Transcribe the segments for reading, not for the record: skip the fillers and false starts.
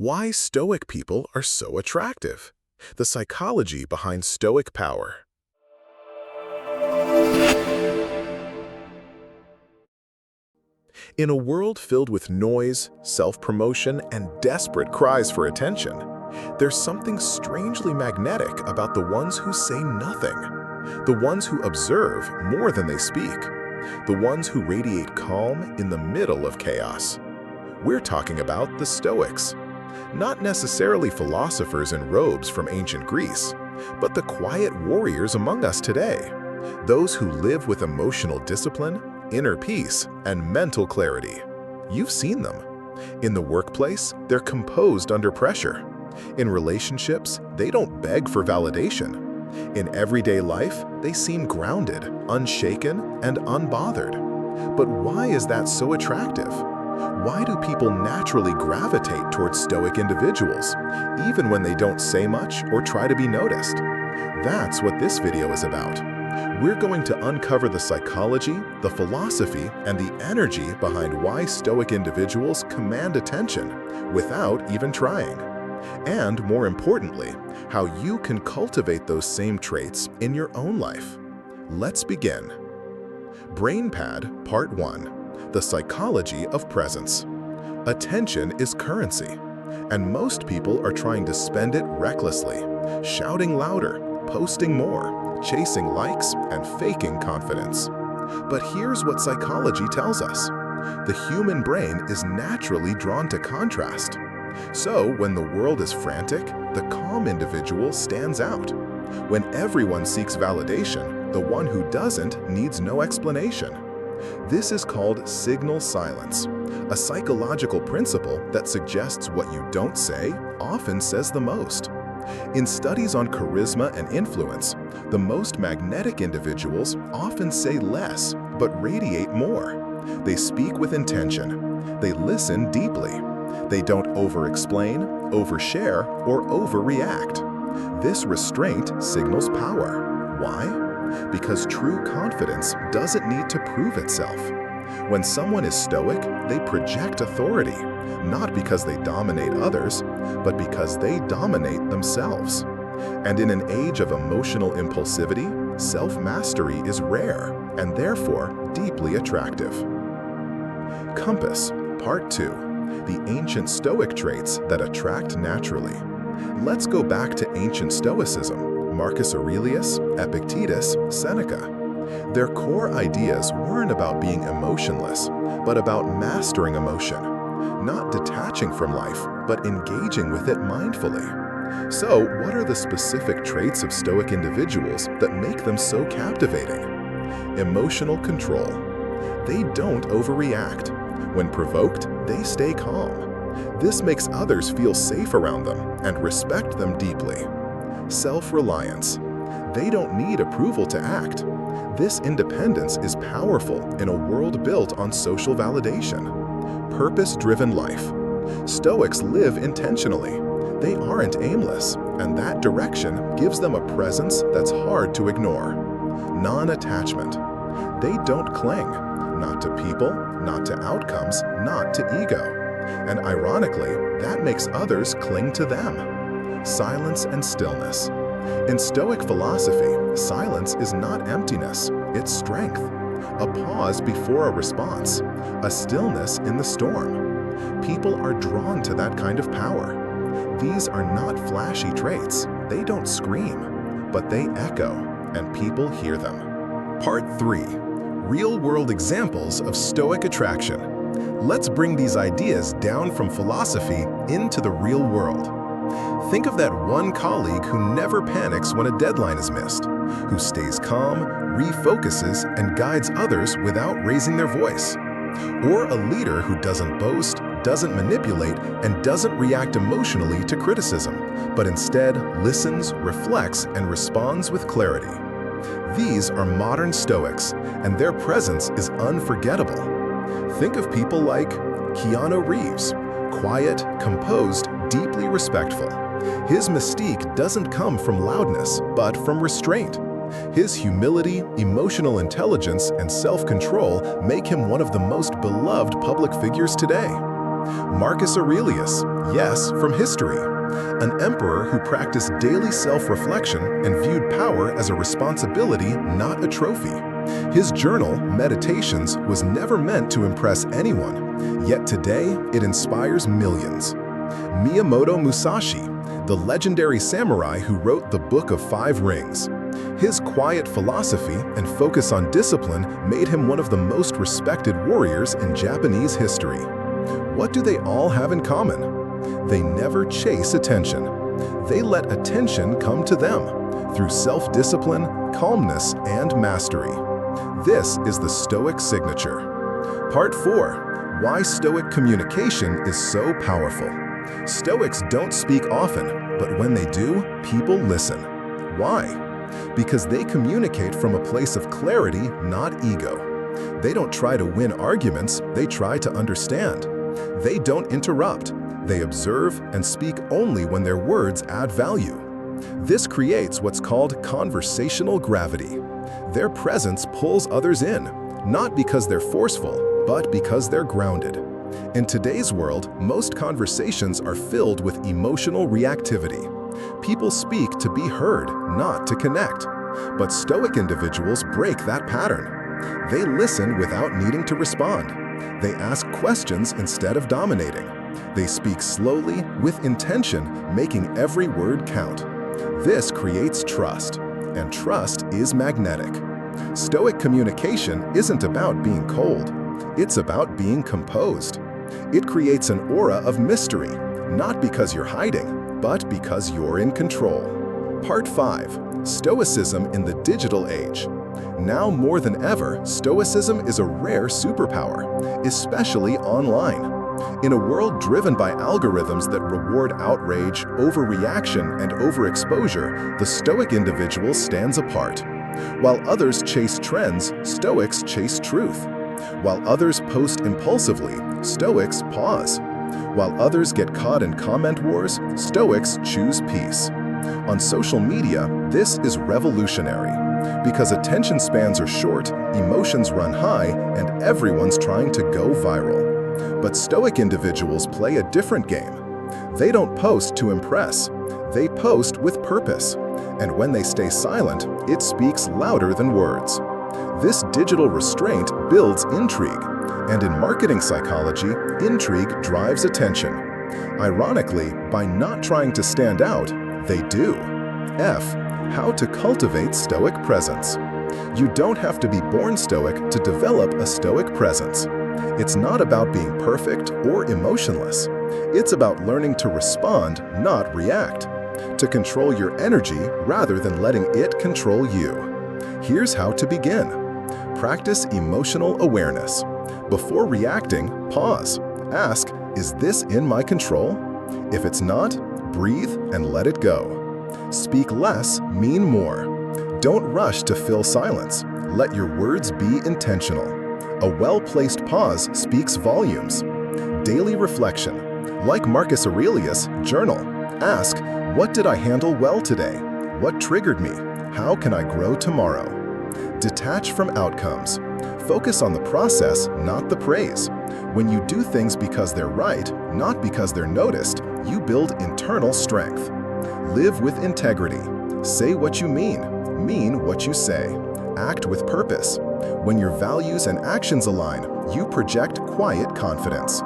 Why Stoic people are so attractive. The psychology behind Stoic power. In a world filled with noise, self-promotion, and desperate cries for attention, there's something strangely magnetic about the ones who say nothing, the ones who observe more than they speak, the ones who radiate calm in the middle of chaos. We're talking about the Stoics. Not necessarily philosophers in robes from ancient Greece, but the quiet warriors among us today, those who live with emotional discipline, inner peace, and mental clarity. You've seen them. In the workplace, they're composed under pressure. In relationships, they don't beg for validation. In everyday life, they seem grounded, unshaken, and unbothered. But why is that so attractive? Why do people naturally gravitate towards Stoic individuals, even when they don't say much or try to be noticed? That's what this video is about. We're going to uncover the psychology, the philosophy, and the energy behind why Stoic individuals command attention without even trying. And more importantly, how you can cultivate those same traits in your own life. Let's begin. BrainPad Part 1. The Psychology of Presence. Attention is currency, and most people are trying to spend it recklessly, shouting louder, posting more, chasing likes, and faking confidence. But here's what psychology tells us. The human brain is naturally drawn to contrast. So when the world is frantic, the calm individual stands out. When everyone seeks validation, the one who doesn't needs no explanation. This is called signal silence, a psychological principle that suggests what you don't say often says the most. In studies on charisma and influence, the most magnetic individuals often say less but radiate more. They speak with intention. They listen deeply. They don't over-explain, overshare, or overreact. This restraint signals power. Why? Because true confidence doesn't need to prove itself. When someone is stoic, they project authority, not because they dominate others, but because they dominate themselves. And in an age of emotional impulsivity, self-mastery is rare and therefore deeply attractive. Compass, Part 2. The ancient Stoic traits that attract naturally. Let's go back to ancient Stoicism. Marcus Aurelius, Epictetus, Seneca. Their core ideas weren't about being emotionless, but about mastering emotion, not detaching from life, but engaging with it mindfully. So, what are the specific traits of Stoic individuals that make them so captivating? Emotional control. They don't overreact. When provoked, they stay calm. This makes others feel safe around them and respect them deeply. Self-reliance. They don't need approval to act. This independence is powerful in a world built on social validation. Purpose-driven life. Stoics live intentionally. They aren't aimless, and that direction gives them a presence that's hard to ignore. Non-attachment. They don't cling, not to people, not to outcomes, not to ego. And ironically, that makes others cling to them. Silence and stillness. In Stoic philosophy, silence is not emptiness, it's strength. A pause before a response, a stillness in the storm. People are drawn to that kind of power. These are not flashy traits. They don't scream, but they echo, and people hear them. Part 3. Real-world examples of Stoic attraction. Let's bring these ideas down from philosophy into the real world. Think of that one colleague who never panics when a deadline is missed, who stays calm, refocuses, and guides others without raising their voice. Or a leader who doesn't boast, doesn't manipulate, and doesn't react emotionally to criticism, but instead listens, reflects, and responds with clarity. These are modern Stoics, and their presence is unforgettable. Think of people like Keanu Reeves, quiet, composed, deeply respectful. His mystique doesn't come from loudness, but from restraint. His humility, emotional intelligence, and self-control make him one of the most beloved public figures today. Marcus Aurelius, yes, from history. An emperor who practiced daily self-reflection and viewed power as a responsibility, not a trophy. His journal, Meditations, was never meant to impress anyone, yet today it inspires millions. Miyamoto Musashi, the legendary samurai who wrote the Book of Five Rings. His quiet philosophy and focus on discipline made him one of the most respected warriors in Japanese history. What do they all have in common? They never chase attention. They let attention come to them through self-discipline, calmness, and mastery. This is the Stoic signature. Part 4. Why Stoic communication is so powerful. Stoics don't speak often, but when they do, people listen. Why? Because they communicate from a place of clarity, not ego. They don't try to win arguments, they try to understand. They don't interrupt. They observe and speak only when their words add value. This creates what's called conversational gravity. Their presence pulls others in, not because they're forceful, but because they're grounded. In today's world, most conversations are filled with emotional reactivity. People speak to be heard, not to connect. But Stoic individuals break that pattern. They listen without needing to respond. They ask questions instead of dominating. They speak slowly, with intention, making every word count. This creates trust, and trust is magnetic. Stoic communication isn't about being cold. It's about being composed. It creates an aura of mystery, not because you're hiding, but because you're in control. Part 5. Stoicism in the digital age. Now more than ever, Stoicism is a rare superpower, especially online. In a world driven by algorithms that reward outrage, overreaction, and overexposure, the Stoic individual stands apart. While others chase trends, Stoics chase truth. While others post impulsively, Stoics pause. While others get caught in comment wars, Stoics choose peace. On social media, this is revolutionary. Because attention spans are short, emotions run high, and everyone's trying to go viral. But Stoic individuals play a different game. They don't post to impress. They post with purpose. And when they stay silent, it speaks louder than words. This digital restraint builds intrigue. And in marketing psychology, intrigue drives attention. Ironically, by not trying to stand out, they do. F. How to cultivate Stoic presence. You don't have to be born Stoic to develop a Stoic presence. It's not about being perfect or emotionless. It's about learning to respond, not react. To control your energy rather than letting it control you. Here's how to begin. Practice emotional awareness. Before reacting, pause. Ask, is this in my control? If it's not, breathe and let it go. Speak less, mean more. Don't rush to fill silence. Let your words be intentional. A well-placed pause speaks volumes. Daily reflection. Like Marcus Aurelius, journal. Ask, what did I handle well today? What triggered me? How can I grow tomorrow? Detach from outcomes. Focus on the process, not the praise. When you do things because they're right, not because they're noticed, you build internal strength. Live with integrity. Say what you mean what you say. Act with purpose. When your values and actions align, you project quiet confidence.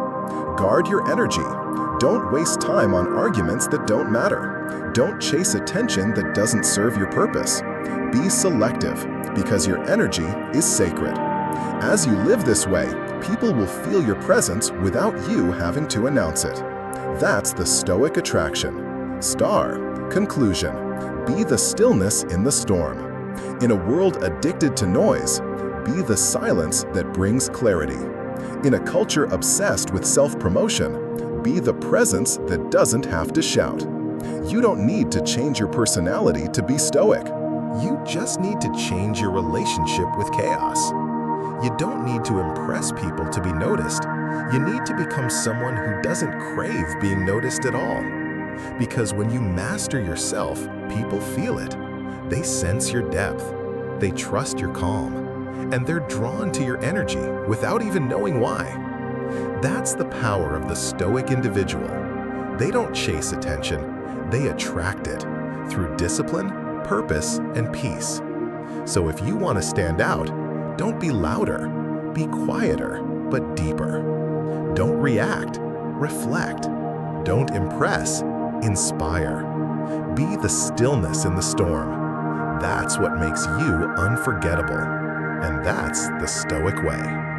Guard your energy. Don't waste time on arguments that don't matter. Don't chase attention that doesn't serve your purpose. Be selective, because your energy is sacred. As you live this way, people will feel your presence without you having to announce it. That's the Stoic attraction. Star. Conclusion. Be the stillness in the storm. In a world addicted to noise, be the silence that brings clarity. In a culture obsessed with self-promotion, be the presence that doesn't have to shout. You don't need to change your personality to be Stoic. You just need to change your relationship with chaos. You don't need to impress people to be noticed. You need to become someone who doesn't crave being noticed at all. Because when you master yourself, people feel it. They sense your depth. They trust your calm. And they're drawn to your energy without even knowing why. That's the power of the Stoic individual. They don't chase attention, they attract it through discipline, purpose, and peace. So if you want to stand out, don't be louder, be quieter, but deeper. Don't react, reflect. Don't impress, inspire. Be the stillness in the storm. That's what makes you unforgettable. And that's the Stoic way.